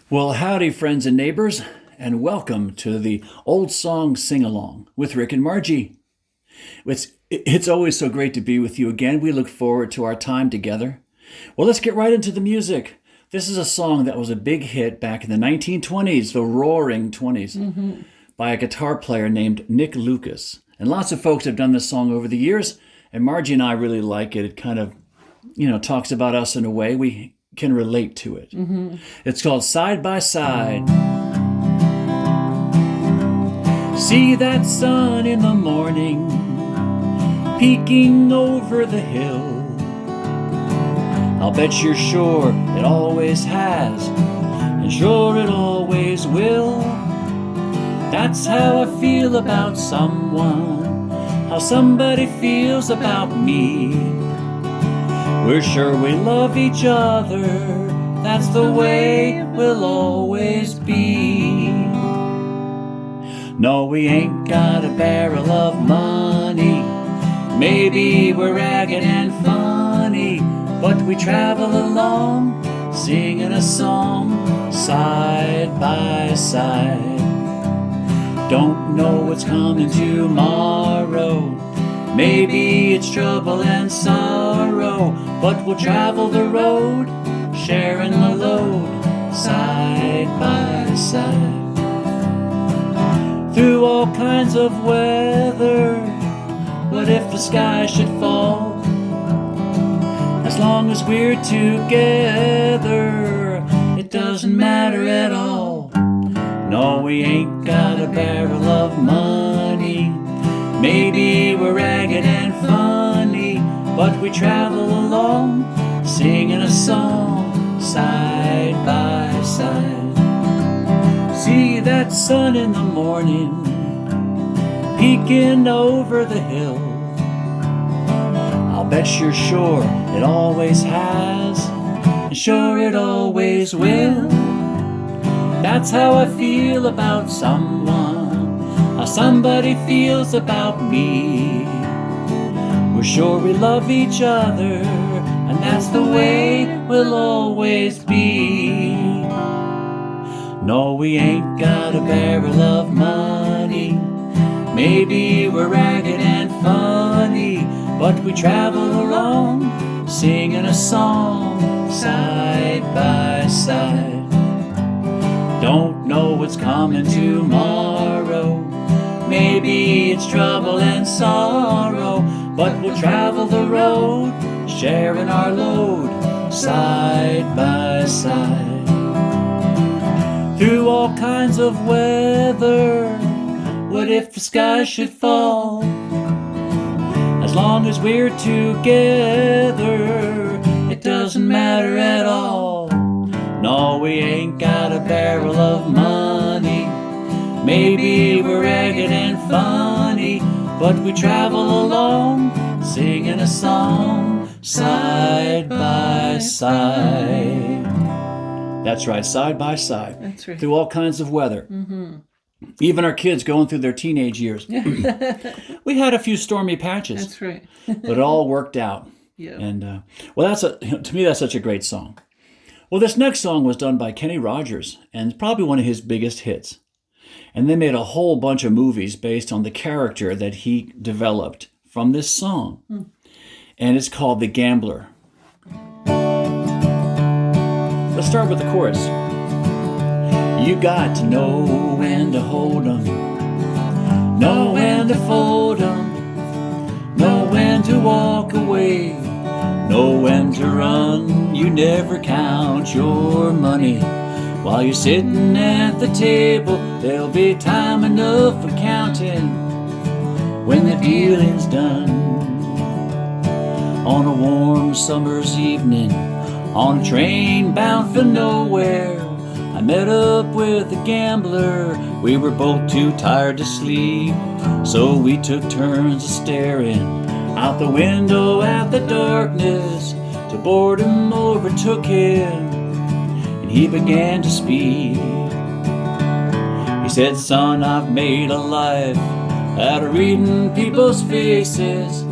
Well, howdy, friends and neighbors, and welcome to the Old Song Sing-Along with Rick and Margie. It's always so great to be with you again. We look forward to our time together. Well, let's get right into the music. This is a song that was a big hit back in the 1920s, the Roaring 20s, by a guitar player named Nick Lucas. And lots of folks have done this song over the years, and Margie and I really like it. It kind of, talks about us in a way we can relate to it. It's called Side by Side. See that sun in the morning peeking over the hill. I'll bet you're sure it always has, and sure it always will. That's how I feel about someone, how somebody feels about me. We're sure we love each other, that's the way we'll always be. No, we ain't got a barrel of money, maybe we're ragged and funny, but we travel along, singing a song, side by side. Don't know what's coming tomorrow, maybe it's trouble and sorrow, but we'll travel the road, sharing the load, side by side. Through all kinds of weather, what if the sky should fall? As long as we're together, it doesn't matter at all. No, we ain't got a barrel of money, maybe we're ragged and funny, but we travel along, singing a song, side by side. See that sun in the morning, peeking over the hill. I'll bet you're sure it always has, and sure it always will. That's how I feel about someone, how somebody feels about me. We're sure we love each other, and that's the way we'll always be. No, we ain't got a barrel of money, maybe we're ragged and funny, but we travel along, singing a song, side by side. Don't know what's coming tomorrow, maybe it's trouble and sorrow, but we'll travel the road, sharing our load, side by side. Through all kinds of weather, what if the sky should fall? As long as we're together, it doesn't matter at all. No, we ain't got a barrel of money, maybe we're ragged and funny, but we travel along, singing a song, side by side. That's right, side by side. That's right. Through all kinds of weather. Even our kids going through their teenage years. We had a few stormy patches. That's right. But it all worked out. Yeah. And to me, that's such a great song. Well, this next song was done by Kenny Rogers, and probably one of his biggest hits. And they made a whole bunch of movies based on the character that he developed from this song. And it's called The Gambler. Let's start with the chorus. You got to know when to hold 'em, know when to fold 'em, know when to walk away, know when to run. You never count your money while you're sitting at the table. There'll be time enough for counting when the dealing's done. On a warm summer's evening, on a train bound for nowhere, I met up with a gambler. We were both too tired to sleep, so we took turns of staring out the window at the darkness, till boredom overtook him and he began to speak. He said, son, I've made a life out of reading people's faces.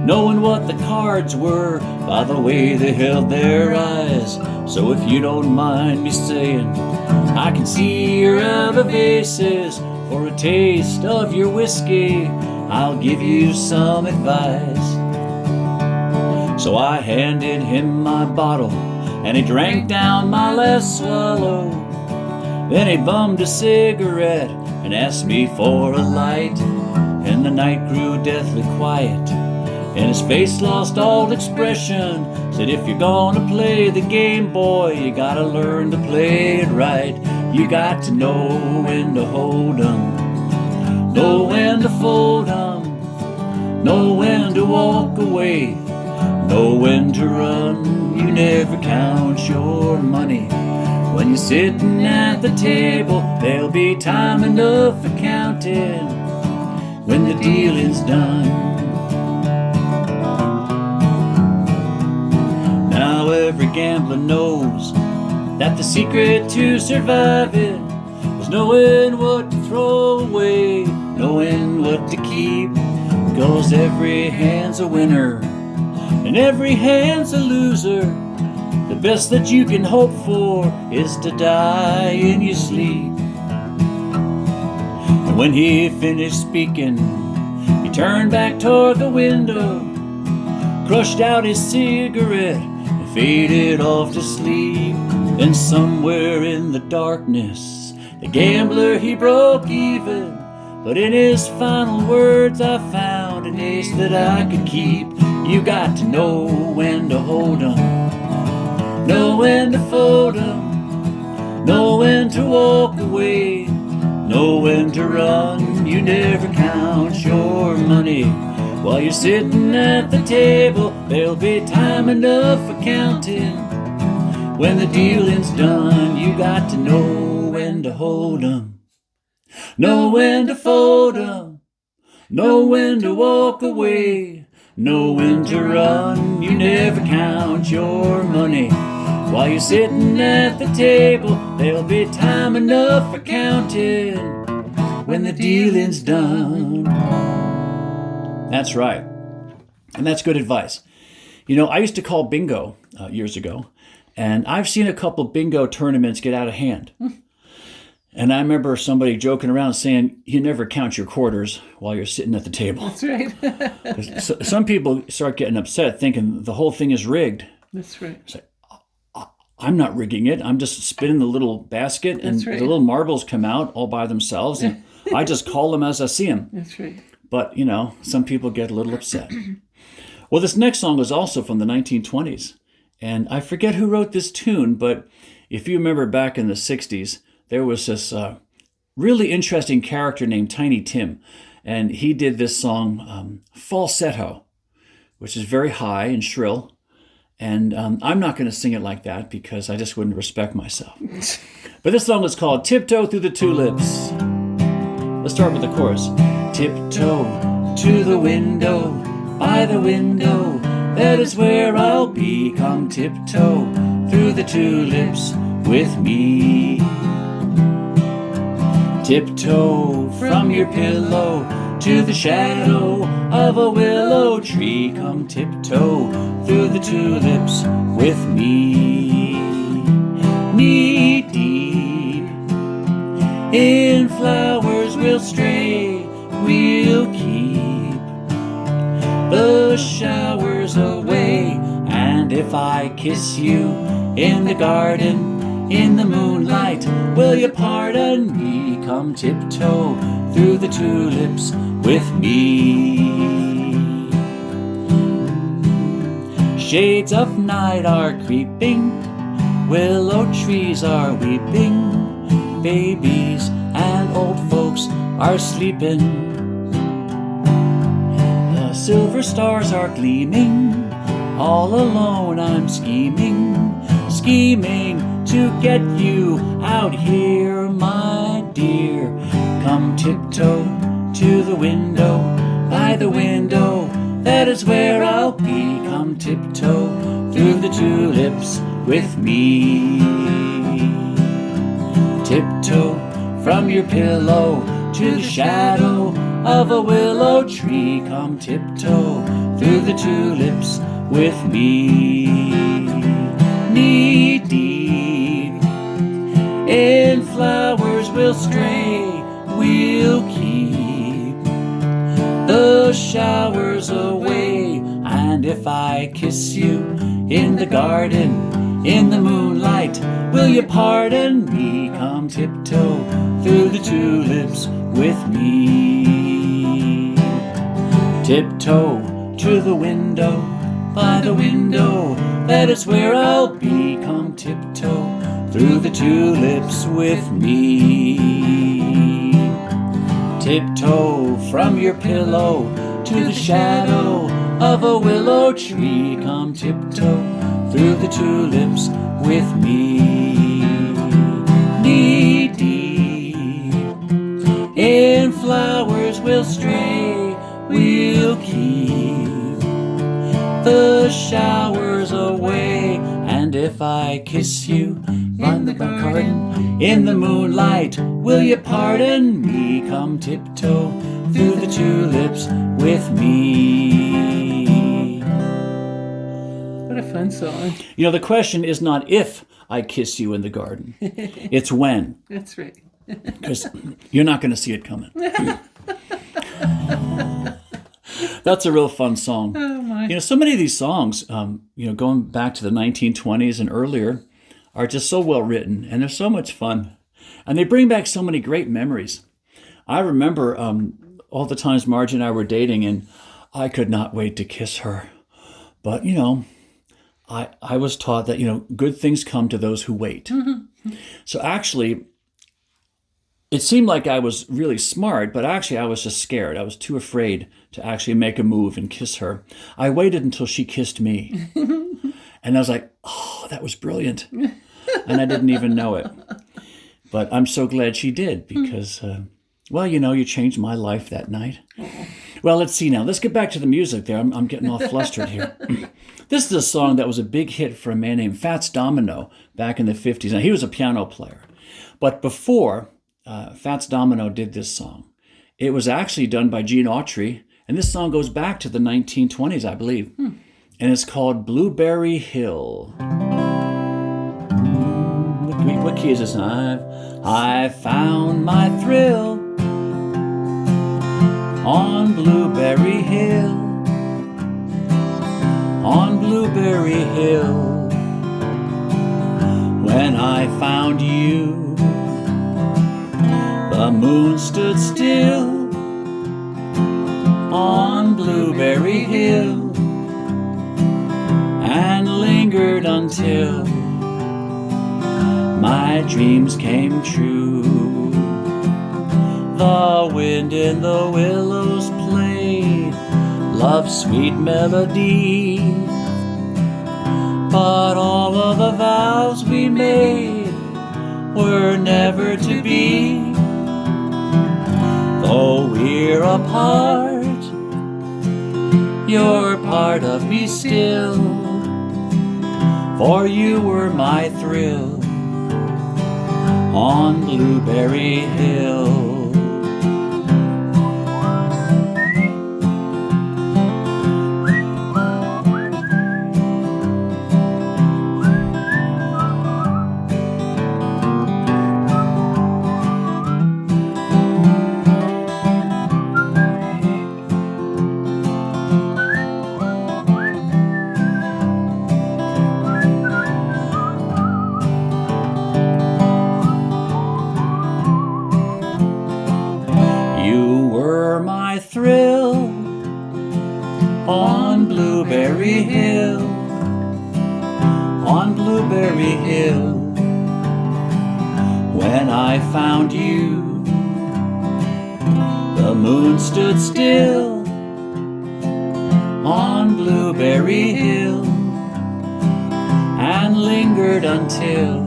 knowing what the cards were by the way they held their eyes. So if you don't mind me saying, I can see you're out of aces. For a taste of your whiskey, I'll give you some advice. So I handed him my bottle, and he drank down my last swallow. Then he bummed a cigarette and asked me for a light. And the night grew deathly quiet, and his face lost all expression. Said, if you're gonna play the game, boy, you gotta learn to play it right. You got to know when to hold 'em, know when to fold 'em, know when to walk away, know when to run. You never count your money. When you're sitting at the table, there'll be time enough for counting when the dealing's done. Now every gambler knows that the secret to surviving is knowing what to throw away, knowing what to keep. 'Cause every hand's a winner and every hand's a loser. The best that you can hope for is to die in your sleep. And when he finished speaking, he turned back toward the window, crushed out his cigarette, and faded off to sleep. Then somewhere in the darkness, the gambler, he broke even. But in his final words, I found an ace that I could keep. You got to know when to hold 'em, know when to fold 'em, know when to walk away, know when to run. You never count your money while you're sitting at the table. There'll be time enough for counting when the dealing's done. You got to know when to hold 'em, know when to fold 'em, know when to walk away, know when to run. You never count your money while you're sitting at the table. There'll be time enough for counting when the dealing's done. That's right. And that's good advice. You know, I used to call bingo years ago, and I've seen a couple bingo tournaments get out of hand. And I remember somebody joking around saying, you never count your quarters while you're sitting at the table. That's right. So, some people start getting upset thinking the whole thing is rigged. That's right. It's like, I'm not rigging it. I'm just spinning the little basket, and the little marbles come out all by themselves, and I just call them as I see them. That's right. But, you know, some people get a little upset. Well, this next song was also from the 1920s, and I forget who wrote this tune, but if you remember back in the 60s, there was this really interesting character named Tiny Tim, and he did this song, Falsetto, which is very high and shrill. And I'm not going to sing it like that because I just wouldn't respect myself. But this song is called Tiptoe Through the Tulips. Let's start with the chorus. Tiptoe to the window, by the window, that is where I'll be. Come tiptoe through the tulips with me. Tiptoe from your pillow to the shadow of a willow tree. Come tiptoe through the tulips with me. Knee deep in flowers we'll stray, we'll keep the showers away. And if I kiss you in the garden, in the moonlight, will you pardon me? Come tiptoe through the tulips with me. Shades of night are creeping, willow trees are weeping, babies and old folks are sleeping. The silver stars are gleaming, all alone I'm scheming, scheming to get you out here, my dear. Come tiptoe to the window, by the window, that is where I'll be. Come tiptoe through the tulips with me. Tiptoe from your pillow to the shadow of a willow tree. Come tiptoe through the tulips with me. Knee deep in flowers we'll stray, we'll keep the showers away. And if I kiss you in the garden, in the moonlight, will you pardon me? Come tiptoe through the tulips with me. Tiptoe to the window, by the window, that is where I'll be. Come tiptoe through the tulips with me. Tiptoe from your pillow to the shadow of a willow tree. Come tiptoe through the tulips with me. Knee deep in flowers we'll stray, we'll keep the showers away. And if I kiss you in the garden, in the moonlight, will you pardon me? Come tiptoe through the tulips with me. What a fun song. You know, the question is not if I kiss you in the garden. It's when. That's right. Because you're not going to see it coming. That's a real fun song. Oh, my. You know, so many of these songs, going back to the 1920s and earlier, are just so well written, and they're so much fun. And they bring back so many great memories. I remember all the times Margie and I were dating, and I could not wait to kiss her. But, I was taught that, good things come to those who wait. Mm-hmm. So actually, it seemed like I was really smart, but actually I was just scared. I was too afraid to actually make a move and kiss her. I waited until she kissed me. And I was like, oh, that was brilliant. And I didn't even know it. But I'm so glad she did because, you changed my life that night. Well, let's see now. Let's get back to the music there. I'm getting all flustered here. This is a song that was a big hit for a man named Fats Domino back in the 50s. Now, he was a piano player. But before Fats Domino did this song, it was actually done by Gene Autry. And this song goes back to the 1920s, I believe. And it's called Blueberry Hill. What key is this? I found my thrill on Blueberry Hill, on Blueberry Hill. When I found you, the moon stood still on Blueberry Hill and lingered until my dreams came true. The wind in the willows played love's sweet melody, but all of the vows we made were never to be. Though we're apart, you're part of me still, for you were my thrill on Blueberry Hill. Thrill on Blueberry Hill, on Blueberry Hill. When I found you, the moon stood still on Blueberry Hill and lingered until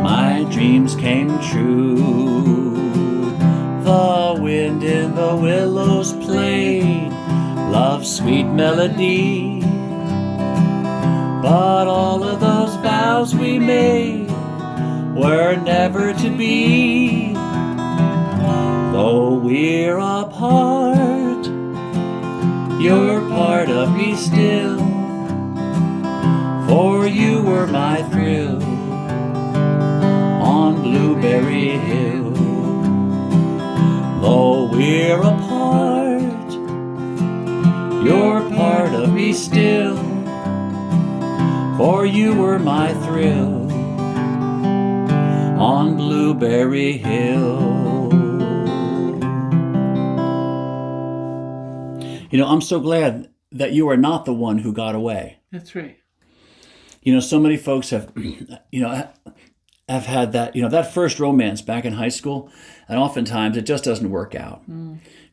my dreams came true. The wind in the willows played love's sweet melody, but all of those vows we made were never to be. Though we're apart, You're part of me still, for you were my thrill on Blueberry Hill. Though we're apart, you're part of me still, for you were my thrill on Blueberry Hill. You know, I'm so glad that you are not the one who got away. That's right. You know, so many folks have, have had that, that first romance back in high school, and oftentimes it just doesn't work out.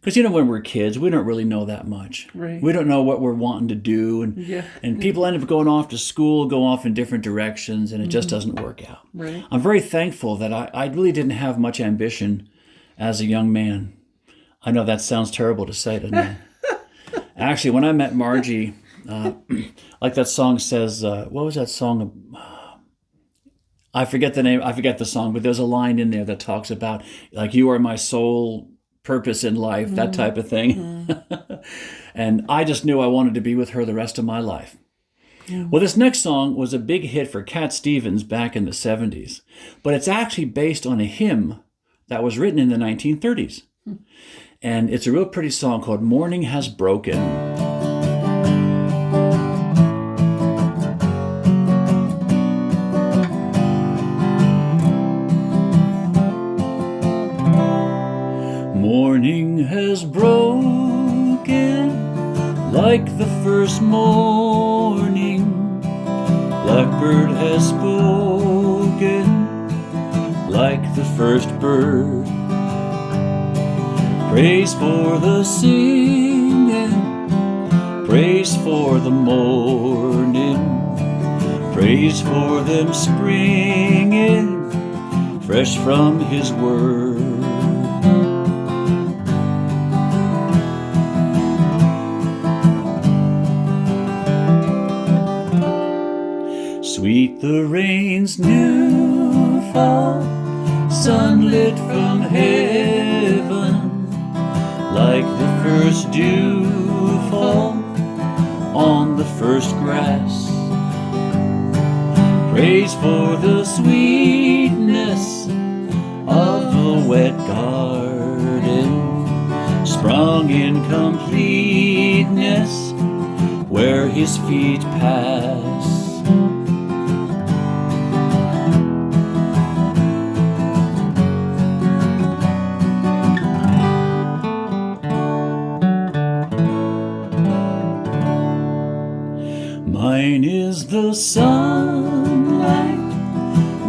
Because, when we're kids, we don't really know that much. Right. We don't know what we're wanting to do, and people end up going off to school, go off in different directions, and it just doesn't work out. Right. I'm very thankful that I really didn't have much ambition as a young man. I know that sounds terrible to say, doesn't it? Actually, when I met Margie, like that song says, what was that song? I forget the name, I forget the song, but there's a line in there that talks about, like, you are my sole purpose in life, that type of thing. And I just knew I wanted to be with her the rest of my life. Well, this next song was a big hit for Cat Stevens back in the 70s, but it's actually based on a hymn that was written in the 1930s. And it's a real pretty song called Morning Has Broken. Morning has broken like the first morning. Blackbird has spoken like the first bird. Praise for the singing, praise for the morning, praise for them springing fresh from his word. Sweet the rain's new fall, sunlit from heaven, like the first dew fall on the first grass. Praise for the sweetness of the wet garden, sprung in completeness where his feet pass. Mine is the sunlight,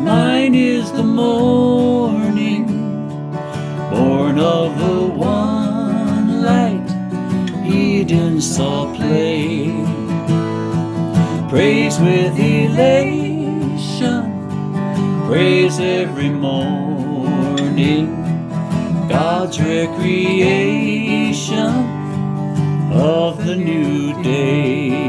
mine is the morning, born of the one light Eden saw play. Praise with elation, praise every morning, God's recreation of the new day.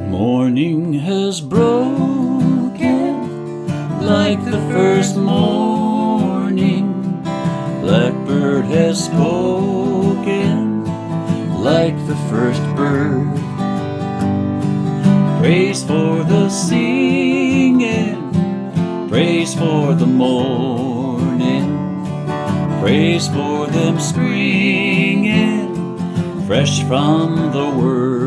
Morning has broken like the first morning. Blackbird has spoken like the first bird. Praise for the singing, praise for the morning, praise for them springing fresh from the word.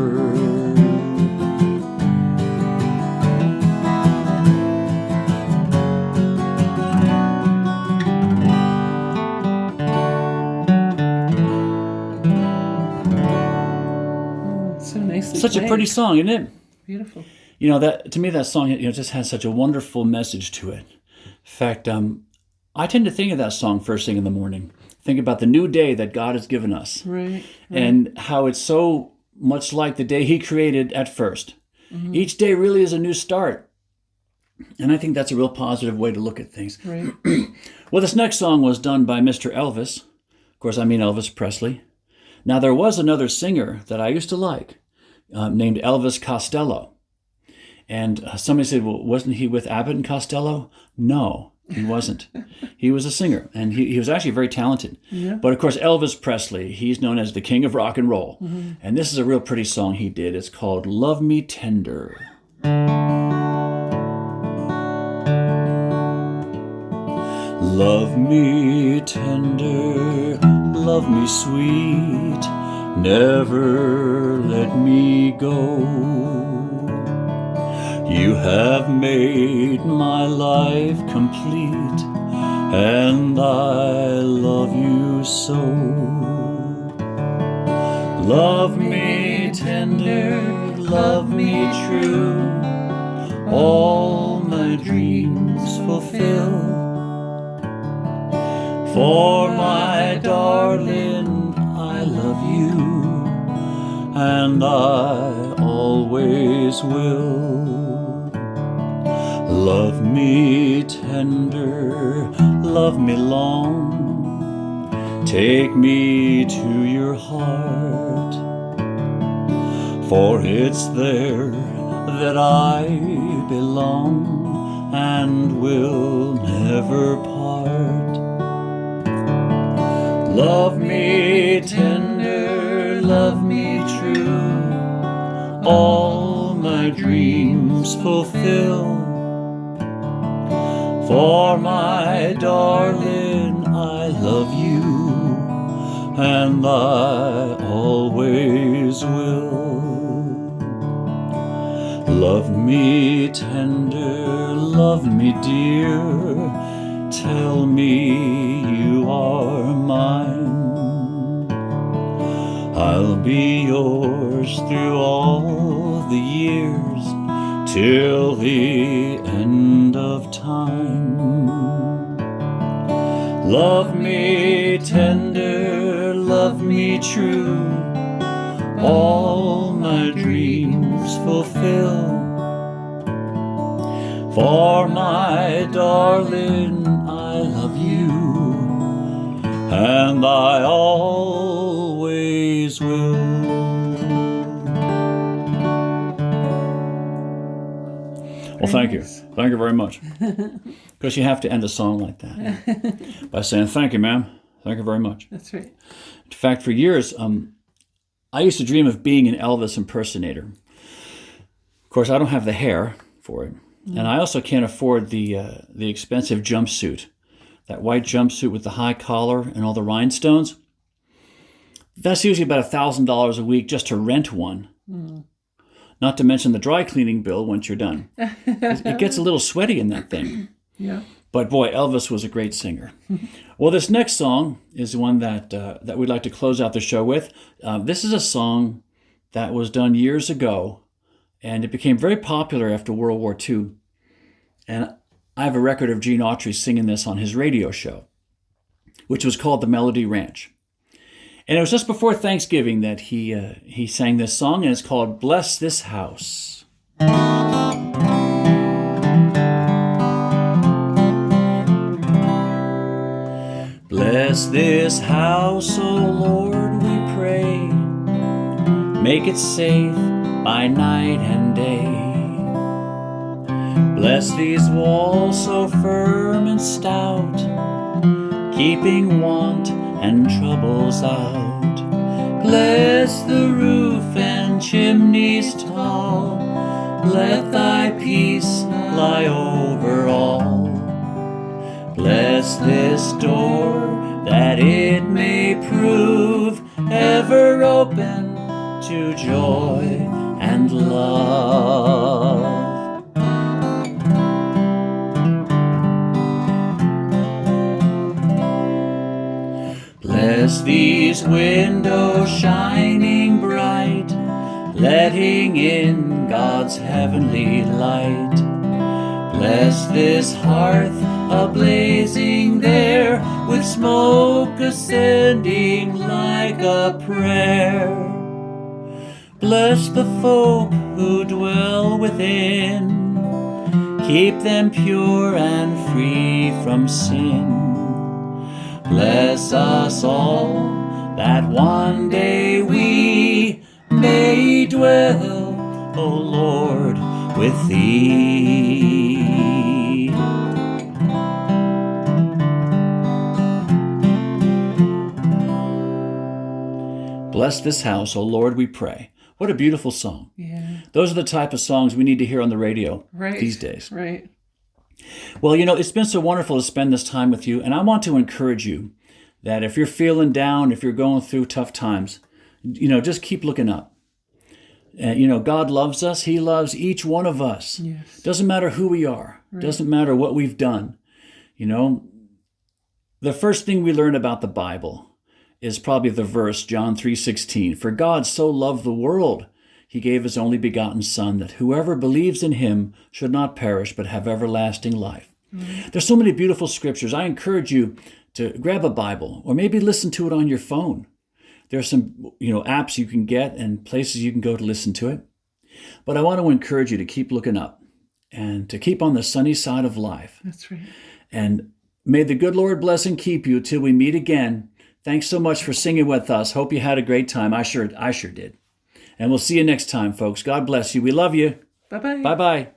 Such a pretty song, isn't it? Beautiful. That to me, that song, just has such a wonderful message to it. In fact, I tend to think of that song first thing in the morning. Think about the new day that God has given us, right. And how it's so much like the day He created at first. Mm-hmm. Each day really is a new start, and I think that's a real positive way to look at things. Right. Well, this next song was done by Mr. Elvis. Of course, I mean Elvis Presley. Now, there was another singer that I used to like, named Elvis Costello. And somebody said, well, wasn't he with Abbott and Costello? No, he wasn't. He was a singer, and he was actually very talented. Yeah. But of course, Elvis Presley, he's known as the king of rock and roll. And this is a real pretty song he did. It's called Love Me Tender. Love me tender, love me sweet, never let me go. You have made my life complete, and I love you so. Love me tender, love me true, all my dreams fulfill. For my darling, I love you, and I always will. Love me tender, love me long, take me to your heart, for it's there that I belong and will never part. Love me tender, love me true, all my dreams fulfill. For my darling, I love you, and I always will. Love me tender, love me dear, tell me you are mine. I'll be yours through all the years, till the end of time. Love me tender, love me true, all my dreams fulfill. For my darling, I love you, and I always will. Well, thank you. Thank you very much. Because you have to end a song like that by saying, thank you, ma'am. Thank you very much. That's right. In fact, for years, I used to dream of being an Elvis impersonator. Of course, I don't have the hair for it. And I also can't afford the expensive jumpsuit, that white jumpsuit with the high collar and all the rhinestones. That's usually about $1,000 a week just to rent one. Not to mention the dry cleaning bill once you're done. It gets a little sweaty in that thing. Yeah. But boy, Elvis was a great singer. Well, this next song is one that we'd like to close out the show with. This is a song that was done years ago, and it became very popular after World War II. And I have a record of Gene Autry singing this on his radio show, which was called The Melody Ranch. And it was just before Thanksgiving that he sang this song, and it's called Bless This House. Bless this house, O Lord, we pray. Make it safe by night and day. Bless these walls so firm and stout, keeping want and troubles out. Bless the roof and chimneys tall, let thy peace lie over all. Bless this door, that it may prove ever open to joy and love. Bless these windows shining bright, letting in God's heavenly light. Bless this hearth a-blazing there, with smoke ascending like a prayer. Bless the folk who dwell within, keep them pure and free from sin. Bless us all, that one day we may dwell, O Lord, with thee. Bless this house, O Lord, we pray. What a beautiful song. Yeah. Those are the type of songs we need to hear on the radio these days. Right. Well, it's been so wonderful to spend this time with you, and I want to encourage you that if you're feeling down, if you're going through tough times, just keep looking up. And, God loves us. He loves each one of us. Yes. Doesn't matter who we are. Right. Doesn't matter what we've done. The first thing we learn about the Bible is probably the verse, John 3:16. For God so loved the world, he gave his only begotten Son, that whoever believes in him should not perish, but have everlasting life. Mm-hmm. There's so many beautiful scriptures. I encourage you to grab a Bible, or maybe listen to it on your phone. There's some, apps you can get and places you can go to listen to it. But I want to encourage you to keep looking up and to keep on the sunny side of life. That's right. And may the good Lord bless and keep you till we meet again. Thanks so much for singing with us. Hope you had a great time. I sure did. And we'll see you next time, folks. God bless you. We love you. Bye-bye. Bye-bye.